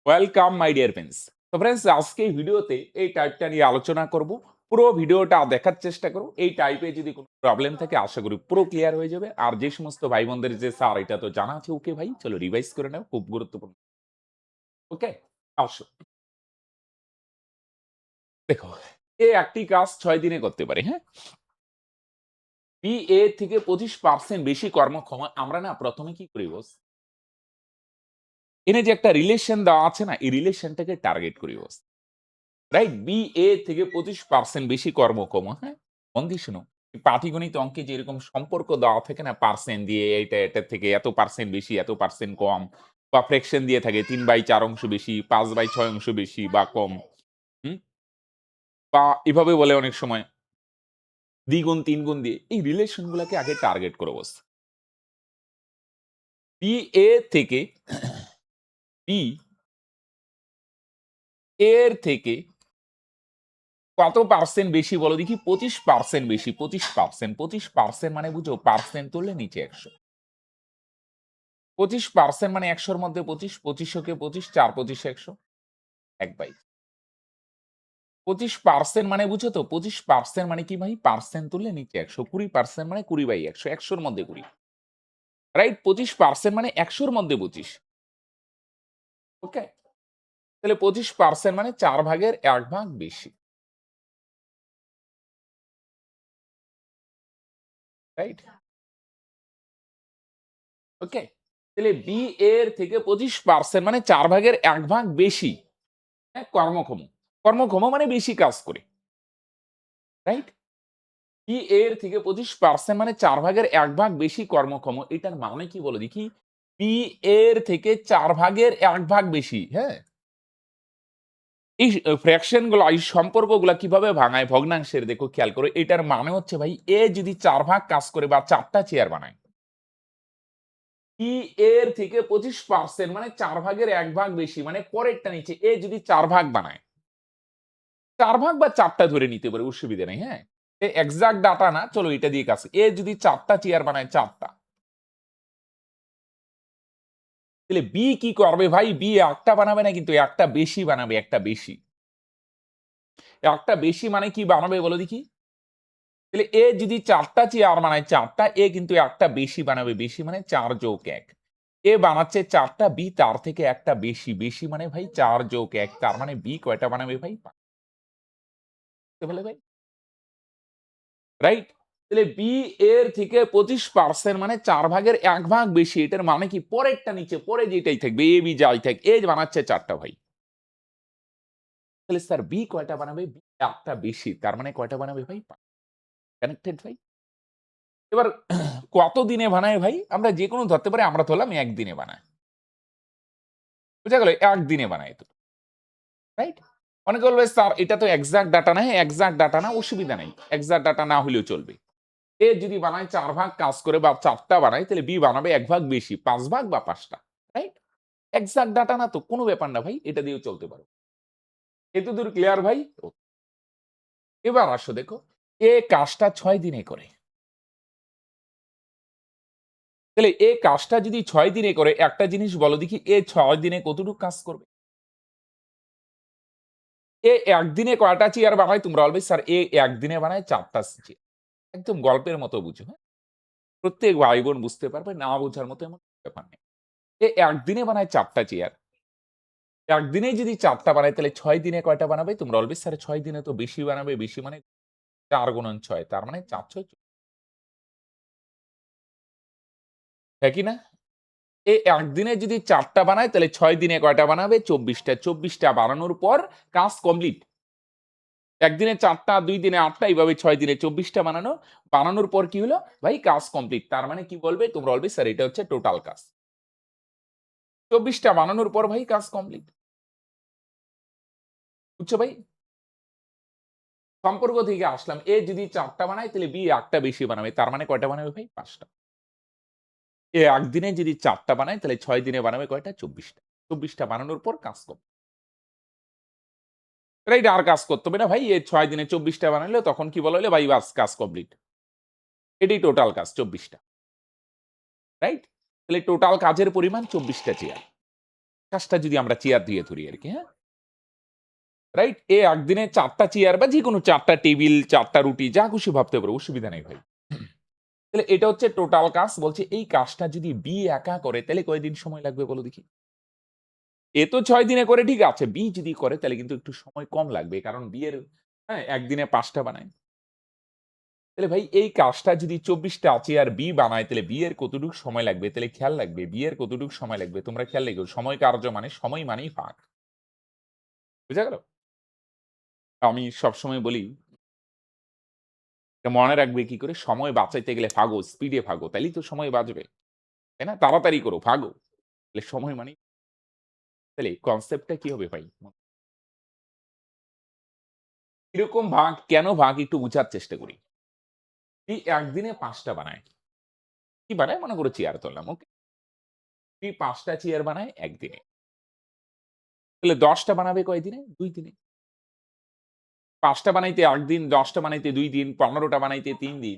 Welcome my dear friends. তো friends, আজকে এই ভিডিওতে এই টাইপটা নিয়ে আলোচনা করব। পুরো ভিডিওটা দেখার চেষ্টা করো। এই টাইপে যদি কোনো প্রবলেম থাকে আশা করি পুরো ক্লিয়ার হয়ে যাবে। আর যে সমস্ত ভাই বোনদের যে স্যার এটা তো জানা আছে, ওকে ভাই চলো রিভাইজ করে নাও, খুব গুরুত্বপূর্ণ। ওকে, আসো দেখো, একটি কাজ 6 দিনে করতে পারে, হ্যাঁ। বি এ থেকে 25% বেশি কর্মক্ষম। আমরা না প্রথমে কি করি বস, এনে যে একটা রিলেশন দেওয়া আছে না, এই রিলেশনটাকে টার্গেট করি বস। রাইট? বিএ থেকে 25% বেশি কর্মক্ষম, হ্যাঁ? মন দিয়ে শোনো। পাটিগণিত অঙ্কে যেরকম সম্পর্ক দেওয়া থাকে না পার্সেন্ট দিয়ে, এটার থেকে এত পার্সেন্ট বেশি, এত পার্সেন্ট কম, বা ফ্র্যাকশন দিয়ে থাকে 3/4 অংশ বেশি, 5/6 অংশ বেশি বা কম। হুম? বা এভাবে বলে অনেক সময় দ্বিগুণ, ৩ গুণ দিয়ে। এই রিলেশন গুলাকে আগে টার্গেট করো বস। বিএ থেকে বি এর থেকে কত পার্সেন্ট বেশি বলো দেখি? 25% বেশি। 25%, 25% মানে বুঝো, পার্সেন্ট তুললে নিচে ১০০। 25% মানে ১০০ র মধ্যে ২৫, ২৫০০ ২৫, ৪ ২৫ ১০০, ১/২২। 25% মানে বুঝো তো? 25% মানে কি ভাই? পার্সেন্ট তুললে নিচে ১০০। 20% মানে 20/১০০, ১০০ র মধ্যে ২০। রাইট? 25% মানে ১০০ র মধ্যে ২৫। ওকে? তাহলে 25% মানে ৪ ভাগের ১ ভাগ বেশি। রাইট? ওকে? তাহলে বি এর থেকে 25% মানে ৪ ভাগের ১ ভাগ বেশি, হ্যাঁ, কর্মক্ষম। কর্মক্ষম মানে বেশি কাজ করে। রাইট? পি এর থেকে 25% মানে ৪ ভাগের ১ ভাগ বেশি কর্মক্ষম। এটার মানে কি বলো দেখি? পি এর থেকে ৪ ভাগের ১ ভাগ বেশি, হ্যাঁ? এই ফ্র্যাকশন গুলা, এই সম্পর্কগুলা কিভাবে ভাঙায় ভগ্নাংশের, দেখো খেয়াল করো। এটার মানে হচ্ছে ভাই, এ যদি ৪ ভাগ কাজ করে বা ৪ টা চেয়ার বানায়, পি এর থেকে 25% মানে ৪ ভাগের ১ ভাগ বেশি, মানে পরেরটা নিচে। এ যদি ৪ ভাগ বানায়, ৪ ভাগ বা ৪ টা ধরে নিতে পারে, অসুবিধা নেই, হ্যাঁ? এক্সাক্ট ডাটা না, চলো এটা দিয়ে কাজ। এ যদি ৪ টা চেয়ার বানায়, ৪ টা, তাহলে বি কি করবে ভাই? বি একটা বানাবে না, কিন্তু একটা বেশি বানাবে, একটা বেশি। একটা বেশি মানে কি বানাবে বলো দেখি? তাহলে এ যদি ৪ টা চেয়ার বানায়, ৪ টা, এ কিন্তু একটা বেশি বানাবে। বেশি মানে ৪ যোগ ১। এ বানাচ্ছে ৪ টা, বি তার থেকে একটা বেশি। বেশি মানে ভাই ৪ যোগ ১। তার মানে বি কয়টা বানাবে ভাই? ৫ টা বলে ভাই। রাইট? তাহলে বি এর থেকে 25% মানে ৪ ভাগের ১ ভাগ বেশি। এটার মানে কি? পরেরটা নিচে, পরে যেটাই থাকবে, এ, বি যাই থাক, এ বানাচ্ছে ৪ টা ভাই। তাহলে স্যার বি কয়টা বানাবে? বি একটা বেশি। তার মানে কয়টা বানাবে ভাই? ৫। কানেক্টেড ভাই? এবার কত দিনে বানায় ভাই? আমরা যেকোনো ধরতে পারি, আমরা ধরলাম ১ দিনে বানায়। বুঝা গেল? ১ দিনে বানায় তো। রাইট? অনেকে বলবে, "স্যার এটা তো এক্সাক্ট ডাটা না।" হ্যাঁ, এক্সাক্ট ডাটা না, অসুবিধা নাই। এক্সাক্ট ডাটা না হলেও চলবে। এ যদি বানায় ৪ ভাগ কাজ করে বা ৪ টা বানায়, তাহলে বি বানাবে ১ ভাগ বেশি। ৫ ভাগ বা ৫ টা। রাইট? এক্সাক্ট ডাটা না তো, কোন ব্যাপার না ভাই। এটা দিয়েও চলতে পারো। এতদূর ক্লিয়ার ভাই? এবার আসো দেখো, এ কাজটা ৬ দিনে করে। তাহলে এ কাজটা যদি ৬ দিনে করে, একটা জিনিস বলো দেখি, এ ৬ দিনে কতটুকু কাজ করবে? এ ১ দিনে কয়টা চেয়ার বানায়? তোমরা বলবে, "স্যার এ ১ দিনে বানায় ৪ টা চেয়ার।" একদম গল্পের মতো বুঝো, হ্যাঁ? প্রত্যেক ভাই-বোন বুঝতে পারবে, না বোঝার মতো এমন ব্যাপার নেই। এ ১ দিনে বানায় ৪ টা চেয়ার। ১ দিনেই যদি ৪ টা বানায়, তাহলে ৬ দিনে কয়টা বানাবে? তোমরা বলবে, "স্যার ৬ দিনে তো বেশি বানাবে।" বেশি মানে ৪ গুণন ৬, তার মানে ৪ ৬, হ্যাঁ কি না? এ ১ দিনে যদি ৪ টা বানায়, তাহলে ৬ দিনে কয়টা বানাবে? ২৪ টা। ২৪ টা বানানোর পর কাজ কমপ্লিট। ১ দিনে ৪ টা, ২ দিনে ৮ টা, এইভাবে ৬ দিনে ২৪ টা বানানো। বানানোর পর কি হলো? ভাই কাজ কমপ্লিট। তার মানে কি বলবে? তোমরা বলবে, "স্যার এটা হচ্ছে টোটাল কাজ।" ২৪ টা বানানোর পর ভাই কাজ কমপ্লিট। বুঝছো ভাই? সম্পর্ক থেকে আসলাম। এ যদি ৪ টা বানায়, তাহলে বি ১ টা বেশি বানাবে। তার মানে কয়টা বানাবে ভাই? ৫ টা। এ ১ দিনে যদি ৪ টা বানায়, তাহলে ৬ দিনে বানাবে কয়টা? ২৪ টা। ২৪ টা বানানোর পর কাজ রাইট? আর কাজ করতে হবে না ভাই। এ ৬ দিনে ২৪ টা বানাইলো, তখন কি বলা হইলো? ভাই বাস কাজ কমপ্লিট। এটাই টোটাল কাজ ২৪ টা। রাইট? তাহলে টোটাল কাজের পরিমাণ ২৪ টা চেয়ার। কাজটা যদি আমরা চেয়ার দিয়ে ধরি আরকি, হ্যাঁ? রাইট? এ একদিনে ৪ টা চেয়ার বা যেকোনো ৪ টা টেবিল, ৪ টা রুটি যা খুশি ভাবতে পারো, অসুবিধা নেই ভাই। তাহলে এটা হচ্ছে টোটাল কাজ। বলছে এই কাজটা যদি বি একা করে তাহলে কয়দিন সময় লাগবে বলো দেখি? এ তো ৬ দিনে করে ঠিক আছে। বি যদি করে তাহলে কিন্তু একটু সময় কম লাগবে। কারণ বি এর হ্যাঁ, একদিনে ৫ টা বানায়। তাহলে ভাই এই কাজটা যদি ২৪ টা চেয়ার বি বানায় তাহলে বি এর কতটুকু সময় লাগবে? তাহলে খেয়াল রাখবে বি এর কতটুকু সময় লাগবে? তোমরা খেয়াল রেখো সময় কার্য মানে সময় মানেই ফাঁক। বুঝা গেল? আমি সবসময় বলি এটা মনে রাখবে কি করে? সময় বাঁচাইতে গেলে ভাগো, স্পিডে ভাগো। তাইলেই তো সময় বাঁচবে। তাই না? তাড়াতাড়ি করো, ভাগো। তাহলে সময় মানেই তাহলে কনসেপ্টটা কি হবে ভাই? এরকম ভাগ কেন ভাগ একটু বুঝার চেষ্টা করি। এই একদিনে ৫ টা বানায়। কি বানায়? মনে করো চেয়ার ধরলাম। ওকে? এই ৫ টা চেয়ার বানায় ১ দিনে। তাহলে ১০ টা বানাবে কয়দিনে? ২ দিনে। ৫ টা বানাইতে ১ দিন, ১০ টা বানাইতে ২ দিন, ১৫ টা বানাইতে ৩ দিন।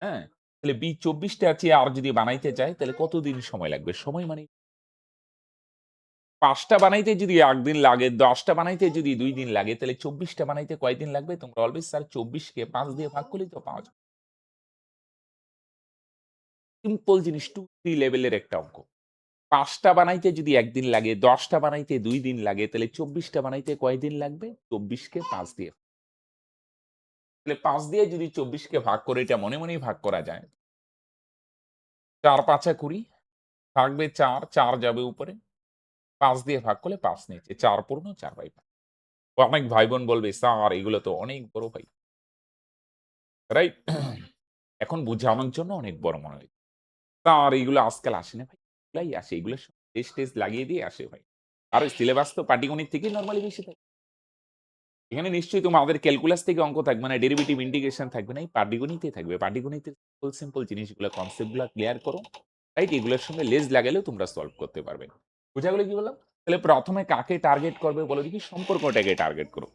হ্যাঁ? তাহলে ২৪ টা চেয়ার যদি বানাইতে চায় তাহলে কতদিন সময় লাগবে? সময় মানে ৫ টা বানাইতে যদি ১ দিন লাগে, ১০ টা বানাইতে যদি ২ দিন লাগে, তাহলে ২৪ টা বানাইতে কয়দিন লাগবে? তোমরা অলওয়েজ স্যার ২৪ কে ৫ দিয়ে ভাগ করলেই তো পাওয়া যাবে। সিম্পল জিনিস 2-3 লেভেলের একটা অঙ্ক। ৫ টা বানাইতে যদি ১ দিন লাগে, ১০ টা বানাইতে ২ দিন লাগে, তাহলে ২৪ টা বানাইতে কয়দিন লাগবে? ২৪ কে ৫ দিয়ে। তাহলে ৫ দিয়ে যদি ২৪ কে ভাগ করে এটা মনে, মনেই ভাগ করা যায়। ৪ ৫ ২০ থাকবে ৪, ৪ যাবে উপরে। ৫ দিয়ে ভাগ করলে ৫ নিচে। ৪ পূর্ণ ৪/৫। অনেক ভাই-বোন বলবে, "স্যার এগুলো তো অনেক বড় ভাই।" রাইট? এখন বুঝানোর জন্য অনেক বড় মনে হয়। স্যার এগুলো আজকাল আসে না ভাই। এগুলাই আসে। এগুলো সব টেস্ট লাগিয়ে দিয়ে আসে ভাই। আর ওই সিলেবাস তো পাটিগণিত থেকেই নরমালি বেশি থাকে। এখানে নিশ্চয়ই তোমাদের ক্যালকুলাস থেকে অঙ্ক থাকবে না, ডেরিভেটিভ ইন্টিগ্রেশন থাকবে না। এই পাটিগণিতেই থাকবে। পাটিগণিতের সিম্পল জিনিসগুলো কনসেপ্ট গুলা ক্লিয়ার করো। রাইট? এগুলোর সঙ্গে লেজ লাগালেও তোমরা সলভ করতে পারবে। বুঝা গেল কি বললাম? তাহলে ১ম এ কাকে টার্গেট করবে বলো দেখি? সম্পর্কটাকে টার্গেট করো।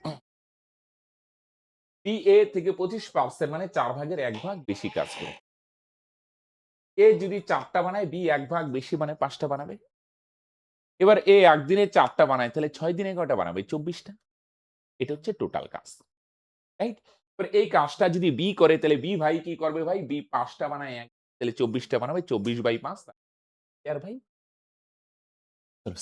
PA থেকে ২৫% মানে ৪ ভাগের ১ ভাগ বেশি কাজ করে। A যদি ৪ টা বানায়, B ১ ভাগ বেশি মানে ৫ টা বানাবে। এবার A একদিনে ৪ টা বানায়, তাহলে ৬ দিনে কয়টা বানাবে? ২৪ টা। এটা হচ্ছে টোটাল কাজ। রাইট? এবার এই কাজটা যদি B করে তাহলে B ভাই কি করবে ভাই? B ৫ টা বানায় তাহলে ২৪ টা বানাবে ২৪/৫ আর ভাই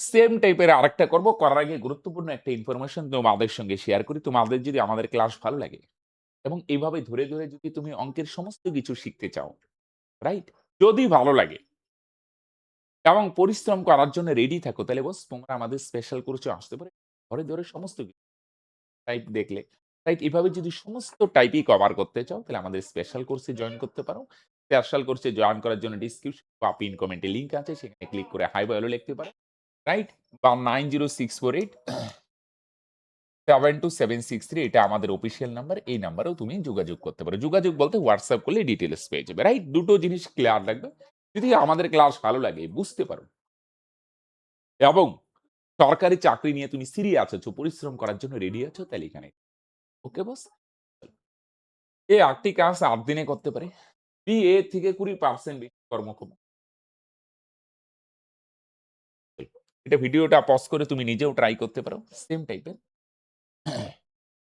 সেম টাইপের আরেকটা করব। করার আগে গুরুত্বপূর্ণ একটা ইনফরমেশন তোমাদের সঙ্গে শেয়ার করি। তোমাদের যদি আমাদের ক্লাস ভালো লাগে এবং এভাবে ধরে, ধরে যদি তুমি অঙ্কের সমস্ত কিছু শিখতে চাও, রাইট? যদি ভালো লাগে এবং পরিশ্রম করার জন্য রেডি থাকো তাহলে বস তোমরা আমাদের স্পেশাল কোর্সে আসতে পারো। ধরে, ধরে সমস্ত কিছু টাইপ দেখলে, রাইট? এভাবে যদি সমস্ত টাইপই কভার করতে চাও তাহলে আমাদের স্পেশাল কোর্সে জয়েন করতে পারো। স্পেশাল কোর্সে জয়েন করার জন্য ডিসক্রিপশন বা পিন কমেন্টে লিংক আছে সেখানে ক্লিক করে হাই বা হ্যালো লিখতে পারো। রাইট? বা 90648 72763 এটা আমাদের অফিসিয়াল নাম্বার। এই নাম্বারেও তুমি যোগাযোগ করতে পারো। যোগাযোগ বলতে WhatsApp করলে ডিটেইলস পেয়ে যাবে। রাইট? দুটো জিনিস ক্লিয়ার রাখবে। যদি আমাদের ক্লাস ভালো লাগে, বুঝতে পারো এবং সরকারি চাকরি নিয়ে তুমি সিরিয়াস আছো, পরিশ্রম করার জন্য রেডি আছো তাহলে এখানে। ওকে বস? এই ৮ টি কাজ ৮ দিনে করতে পারে। বি এর থেকে ২০% বেশি কর্মক্ষম। এটা ভিডিওটা পজ করে তুমি নিজেও ট্রাই করতে পারো। সেম টাইপের।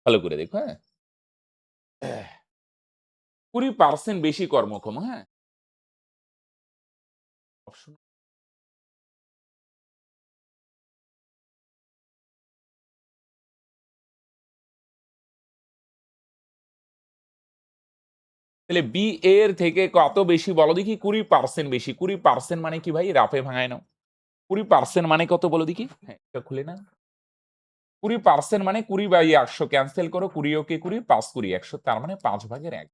ভালো করে দেখো, হ্যাঁ? ২০% বেশি কর্মক্ষম, হ্যাঁ? অপশন তাহলে বি এর থেকে কত বেশি বলো দেখি? ২০% বেশি। ২০% মানে কি ভাই? রাফে ভাঙায় নাও। ২০% মানে কত বলো দেখি? হ্যাঁ, এটা খুলে নাও। ২০% মানে ২০/১০০ ক্যানসেল করো। ২০ ওকে ২০, ৫-২০ ১০০ তার মানে ৫ ভাগের ১।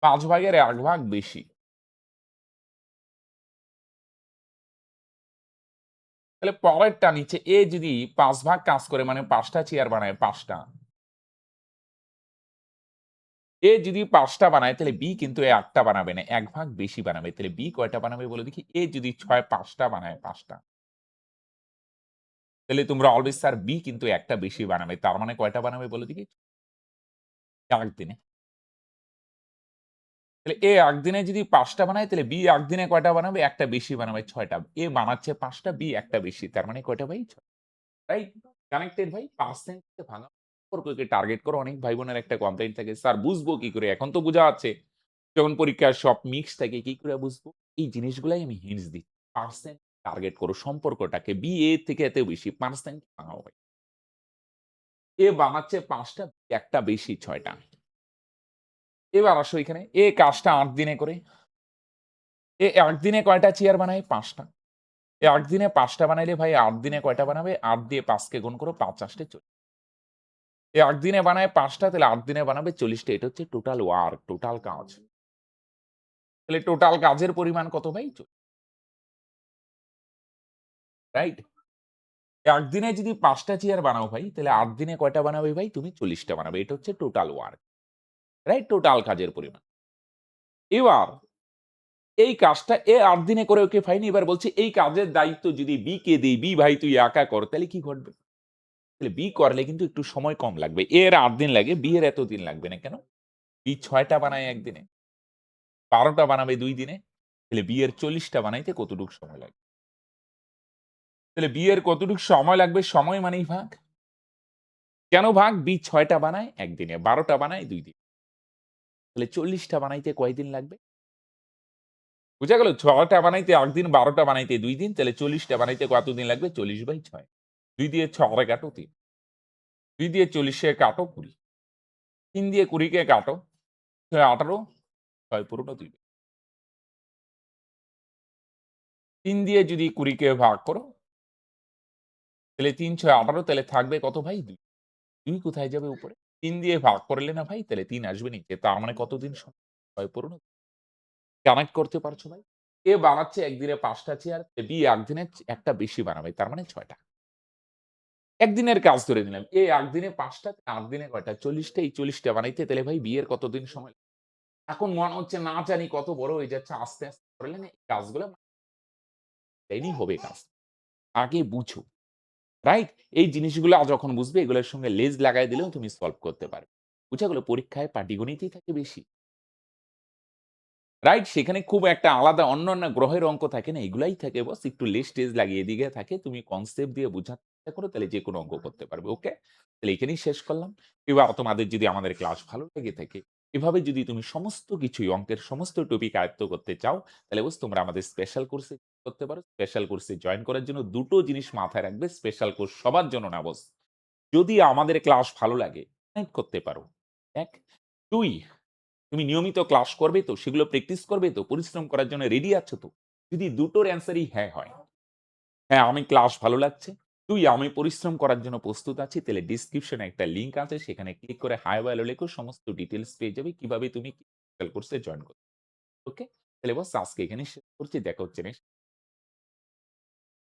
৫ ভাগের ১ ভাগ বেশি। তাহলে পরেরটা নিচে এ যদি ৫ ভাগ কাজ করে মানে ৫ টা চেয়ার বানায় ৫ টা। এ যদি ৫ টা বানায় তাহলে বি কিন্তু ১ টা বানাবে না। ১ ভাগ বেশি বানাবে। তাহলে বি কয়টা বানাবে বলো দেখি? এ যদি ৫ টা বানায় ৫ টা। তাহলে তোমরা অলওয়েজ স্যার বি কিন্তু ১ টা বেশি বানাবে। তার মানে কয়টা বানাবে বলো দেখি? ১ দিনে। তাহলে এ একদিনে যদি ৫ টা বানায় তাহলে বি একদিনে কয়টা বানাবে? একটা বেশি বানাবে ৬ টা। এ বানাচ্ছে ৫ টা, বি একটা বেশি। তার মানে কয়টা ভাই? ৬ রাইট? কানেক্টেড ভাই। পার্সেন্ট কে ভাঙা সম্পর্ককে টার্গেট করে অনেক ভাই বোনের একটা কমপ্লেইন থাকে। স্যার বুঝবো কি করে? এখন তো বোঝা যাচ্ছে। যখন পরীক্ষার সব মিক্স থাকে কি করে বুঝবো? এই জিনিসগুলাই আমি হিন্টস দিচ্ছি। পার্সেন্ট টার্গেট করো সম্পর্কটাকে। বি এ থেকে এত বেশি। পার্সেন্ট ভাঙাও ভাই। এ বানাচ্ছে ৫ টা, একটা বেশি ৬ টা। এবার আসো এখানে। এ কাজটা ৮ দিনে করে। এ একদিনে কয়টা চেয়ার বানায়? ৫ টা। এ একদিনে ৫ টা বানাইলে ভাই ৮ দিনে কয়টা বানাবে? ৮ দিয়ে ৫ কে গুণ করো ৫ ৮ টা ৪০। এ একদিনে বানায় ৫ টা তাহলে ৮ দিনে বানাবে ৪০ টা। এটা হচ্ছে টোটাল ওয়ার্ক, টোটাল কাজ। তাহলে টোটাল কাজের পরিমাণ কত ভাই? রাইট? একদিনে যদি ৫ টা চেয়ার বানাও ভাই, তাহলে ৮ দিনে কয়টা বানাবে ভাই? তুমি ৪০ টা বানাবে। এটা হচ্ছে টোটাল ওয়ার্ক। রাইট? টোটাল কাজের পরিমাণ। এবার এই কাজটা এ ৮ দিনে করে ওকে ফাইন। এবার বলছি এই কাজের দায়িত্ব যদি B কে দেই, "B ভাই তুই একা কর।" তাহলে কি ঘটবে? তাহলে B করলে কিন্তু একটু সময় কম লাগবে। A এর ৮ দিন লাগে, B এর এত দিন লাগবে না। কেন? B ৬ টা বানায় ১ দিনে, ১২ টা বানাবে ২ দিনে। তাহলে B এর ৪০ টা বানাইতে কতটুক সময় লাগবে? তাহলে B এর কতটুক সময় লাগবে? সময় মানেই ভাগ। কেন ভাগ? B ৬ টা বানায় ১ দিনে, ১২ টা বানায় ২ দিনে। তাহলে ৪০ টা বানাইতে কয়দিন লাগবে? বুঝা গেল? ৬ টা বানাইতে ১ দিন, ১২ টা বানাইতে ২ দিন। তাহলে ৪০ টা বানাইতে কতদিন লাগবে? ৪০/৬। ২ দিয়ে ৬ রে কাটো ৩। ২ দিয়ে ৪০ কে কাটো ২০। ৩ দিয়ে ২০ কে কাটো। ৬ ১৮, ৬ পূরণ ২। ৩ দিয়ে যদি ২০ কে ভাগ করো, তাহলে ৩ ৬ ১৮ তাহলে থাকবে কত ভাই? ২। ২ কোথায় যাবে উপরে? ৩ দিয়ে ভাগ করলে না ভাই তাহলে ৩ আসবে নিচে। তার মানে কতদিন সময়? ৬ পূরণ। কানেক্ট করতে পারছো ভাই? এ বানাচ্ছে একদিনে ৫ টা চেয়ার, বি একদিনে একটা বেশি বানাবে। তার মানে ৬ টা। একদিনের কাজ ধরে নিলাম। এ একদিনে ৫ টা, ৮ দিনে কয়টা? ৪০ টা। এই ৪০ টা বানাইতে তাহলে ভাই বিয়ের কতদিন সময়? এখন মনে হচ্ছে না জানি কত বড় হয়ে যাচ্ছে। আস্তে, আস্তে করলে না এই কাজগুলো দেরি হবে কাজ। আগে বুঝো। রাইট? এই জিনিসগুলা যখন বুঝবে এগুলোর সঙ্গে লেজ লাগায় দিলেও তুমি সলভ করতে পারবে। বুঝা গেল? পরীক্ষায় পাটিগণিতই থাকে বেশি। রাইট? সেখানে খুব একটা আলাদা অন্যান্য গ্রহের অঙ্ক থাকে না, এগুলাই থাকে বস। একটু লেজ-টেজ লাগিয়ে এদিকে থাকে। তুমি কনসেপ্ট দিয়ে বোঝার চেষ্টা করো তাহলে যেকোনো অঙ্ক করতে পারবে। ওকে? তাহলে এখানেই শেষ করলাম। এবার তোমাদের যদি আমাদের ক্লাস ভালো লেগে থাকে, এভাবে যদি তুমি সমস্ত কিছুই অঙ্কের সমস্ত টপিক আয়ত্ত করতে চাও, তাহলে বস তোমরা আমাদের স্পেশাল কোর্সে করতে পারো। স্পেশাল কোর্সে জয়েন করার জন্য ২ টো জিনিস মাথায় রাখবে। স্পেশাল কোর্স সবার জন্য না বস। যদি আমাদের ক্লাস ভালো লাগে, কানেক্ট করতে পারো। ১, ২ তুমি নিয়মিত ক্লাস করবে তো? সেগুলো প্র্যাকটিস করবে তো? পরিশ্রম করার জন্য রেডি আছো তো? যদি দুটোর অ্যান্সারই হ্যাঁ হয়, হ্যাঁ, আমি ক্লাস ভালো লাগছে। ২ আমি পরিশ্রম করার জন্য প্রস্তুত আছি। তাহলে ডেসক্রিপশনে একটা লিঙ্ক আছে। সেখানে ক্লিক করে হাই বা হ্যালো লেখো। সমস্ত ডিটেইলস পেয়ে যাবে কিভাবে তুমি কোর্সে জয়েন করবে। ওকে? তাহলে বস আজকে এখানেই শেষ করছি। দেখা হচ্ছে নেক্সট